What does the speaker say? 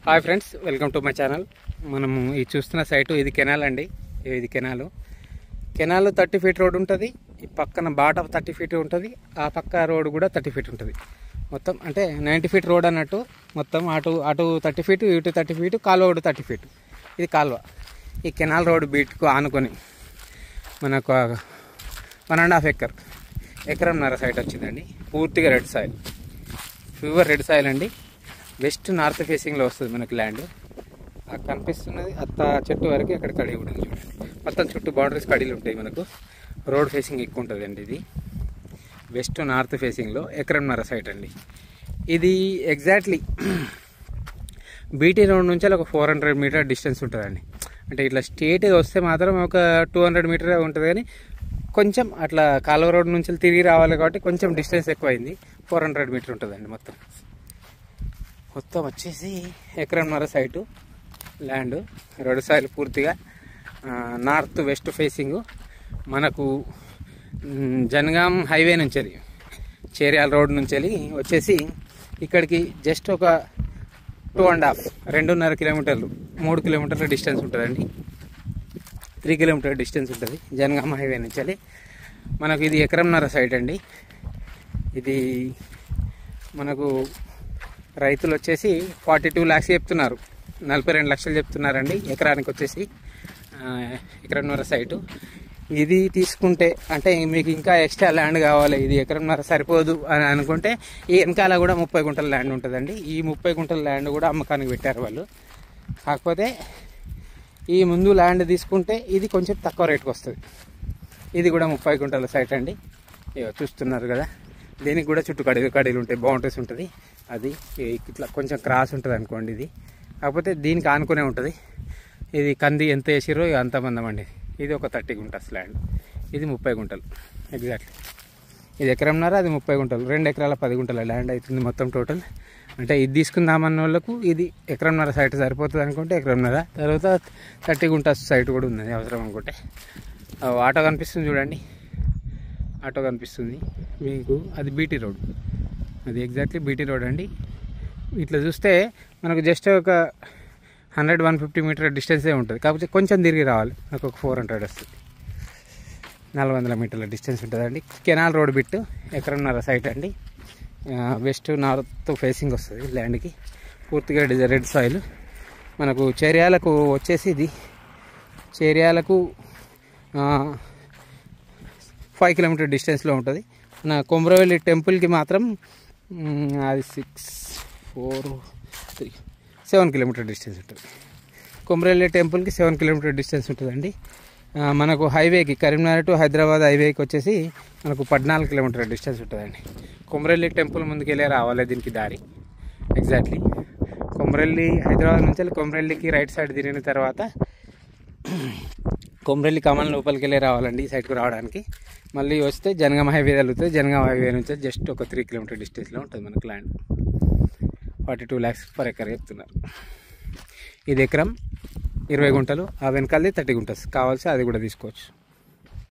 Hi friends, welcome to my channel. మనము ఈ చూస్తున్న సైటు ఇది కెనాల్ అండి. ఇది కెనాల్ 30 ఫీట్ రోడ్ ఉంటుంది. ఈ పక్కన బాట 30 ఫీట్ ఉంటుంది. ఆ పక్క రోడ్ కూడా 30 ఫీట్ ఉంటుంది. మొత్తం అంటే 90 ఫీట్ రోడ్ అన్నట్టు. మొత్తం అటు 30 ఫీట్, ఇటు 30 ఫీట్, కాలువ కూడా 30 ఫీట్. ఇది కాలువ. ఈ కెనాల్ రోడ్ బీట్కు ఆనుకొని మనకు 1.5 ఎకరంన్నర సైట్ వచ్చిందండి. పూర్తిగా red soil, pure red soil అండి. వెస్ట్ నార్త్ ఫేసింగ్లో వస్తుంది మనకి ల్యాండ్. కనిపిస్తున్నది అత్త చెట్టు వరకు అక్కడ కడిగి ఉంటుంది చూడండి. మొత్తం చుట్టూ బౌండరీస్ కడీలు ఉంటాయి. మనకు రోడ్ ఫేసింగ్ ఎక్కువ ఉంటుంది అండి. ఇది వెస్ట్ నార్త్ ఫేసింగ్లో ఎకరంన్నర సైట్ అండి. ఇది ఎగ్జాక్ట్లీ బీటీ రోడ్ నుంచి ఒక 400 మీటర్ డిస్టెన్స్ ఉంటుందండి. అంటే ఇట్లా స్ట్రేట్గా వస్తే మాత్రం ఒక 200 మీటరే ఉంటుంది, కానీ కొంచెం అట్లా కాలువ రోడ్ నుంచి తిరిగి రావాలి కాబట్టి కొంచెం డిస్టెన్స్ ఎక్కువైంది. 400 మీటర్ ఉంటుందండి. మొత్తం వచ్చేసి ఎకరంన్నర సైటు ల్యాండ్. రోడ్ సాయిల్ పూర్తిగా నార్త్ వెస్ట్ ఫేసింగ్. మనకు జనగాం హైవే నుంచి వెళ్ళి చేర్యాల రోడ్ నుంచి వెళ్ళి వచ్చేసి ఇక్కడికి జస్ట్ ఒక 2.5 కిలోమీటర్లు 3 కిలోమీటర్ల డిస్టెన్స్ ఉంటుందండి. 3 కిలోమీటర్ డిస్టెన్స్ ఉంటుంది జనగాం హైవే నుంచి వెళ్ళి. మనకు ఇది ఎకరంన్నర సైట్ అండి. ఇది మనకు రైతులు వచ్చేసి 42 lakhs చెప్తున్నారు, 42 లక్షలు చెప్తున్నారండి ఎకరానికి వచ్చేసి. ఎకరంన్నర సైటు ఇది తీసుకుంటే అంటే మీకు ఇంకా ఎక్స్ట్రా ల్యాండ్ కావాలి, ఇది ఎకరంన్నర సరిపోదు అని అనుకుంటే ఈ వెనకాల కూడా 30 గుంటల ల్యాండ్ ఉంటుందండి. ఈ 30 గుంటల ల్యాండ్ కూడా అమ్మకానికి పెట్టారు వాళ్ళు. కాకపోతే ఈ ముందు ల్యాండ్ తీసుకుంటే ఇది కొంచెం తక్కువ రేటుకి వస్తుంది. ఇది కూడా 30 గుంటల సైట్ అండి. చూస్తున్నారు కదా. దీనికి కూడా చుట్టూ కడీలు ఉంటాయి, బౌండరీస్ ఉంటుంది. అది ఇట్లా కొంచెం క్రాస్ ఉంటుంది అనుకోండి. ఇది కాకపోతే దీనికి ఆనుకునే ఉంటుంది. ఇది కంది ఎంత వేసిరో అంత మందం అండి. ఇది ఒక 30 గుంటస్ ల్యాండ్. ఇది 30 గుంటలు ఎగ్జాక్ట్లీ. ఇది ఎకరంన్నర, అది 30 గుంటలు. 2 ఎకరాల 10 గుంటల ల్యాండ్ అవుతుంది మొత్తం టోటల్. అంటే ఇది తీసుకుందామన్న వాళ్ళకు ఇది ఎకరంన్నర సైట్ సరిపోతుంది అనుకుంటే ఎకరంన్నర. తర్వాత 30 గుంటస్ సైట్ కూడా ఉంది అవసరం అనుకుంటే. ఆటో కనిపిస్తుంది చూడండి, ఆటో కనిపిస్తుంది మీకు. అది బీటీ రోడ్, అది ఎగ్జాక్ట్లీ బీటీ రోడ్ అండి. ఇట్లా చూస్తే మనకు జస్ట్ ఒక 100-150 మీటర్ డిస్టెన్సే ఉంటుంది. కాకపోతే కొంచెం తిరిగి రావాలి. నాకు ఒక 400 వస్తుంది. 400 మీటర్ల డిస్టెన్స్ ఉంటుందండి. కెనాల్ రోడ్ బిట్ ఎకరంన్నర సైట్ అండి. వెస్ట్ నార్త్ ఫేసింగ్ వస్తుంది ల్యాండ్కి. పూర్తిగా రెడ్ సాయిల్. మనకు చేర్యాలకు వచ్చేసి ఇది చేర్యాలకు 5 కిలోమీటర్ డిస్టెన్స్లో ఉంటుంది. మన కొమ్రవెల్లి టెంపుల్కి మాత్రం అది 7 కిలోమీటర్ డిస్టెన్స్ ఉంటుంది. కొమ్రవెల్లి టెంపుల్కి 7 కిలోమీటర్ డిస్టెన్స్ ఉంటుందండి. మనకు హైవేకి కరీంనగర్ టు హైదరాబాద్ హైవేకి వచ్చేసి మనకు 14 కిలోమీటర్ డిస్టెన్స్ ఉంటుందండి. కొమ్రవెల్లి టెంపుల్ ముందుకెళ్ళే రావాలి దీనికి దారి. ఎగ్జాక్ట్లీ కొమ్రవెల్లి హైదరాబాద్ నుంచి కొమ్రవెల్లికి రైట్ సైడ్ తిరిగిన తర్వాత కొమ్రవెల్లి కమాన్ లోపలికి వెళ్ళి రావాలండి ఈ సైడ్కి రావడానికి. మళ్ళీ వస్తే జనగాం హైవే తగులుతుంది. జనగాం హైవే నుంచి జస్ట్ ఒక 3 కిలోమీటర్ డిస్టెన్స్లో ఉంటుంది మనకు ల్యాండ్. 42 lakhs పర్ ఎకర్ చెప్తున్నారు. ఇది ఎకరం 20 గుంటలు. ఆ వెనకాలది 30 గుంటస్. కావాల్సి అది కూడా తీసుకోవచ్చు.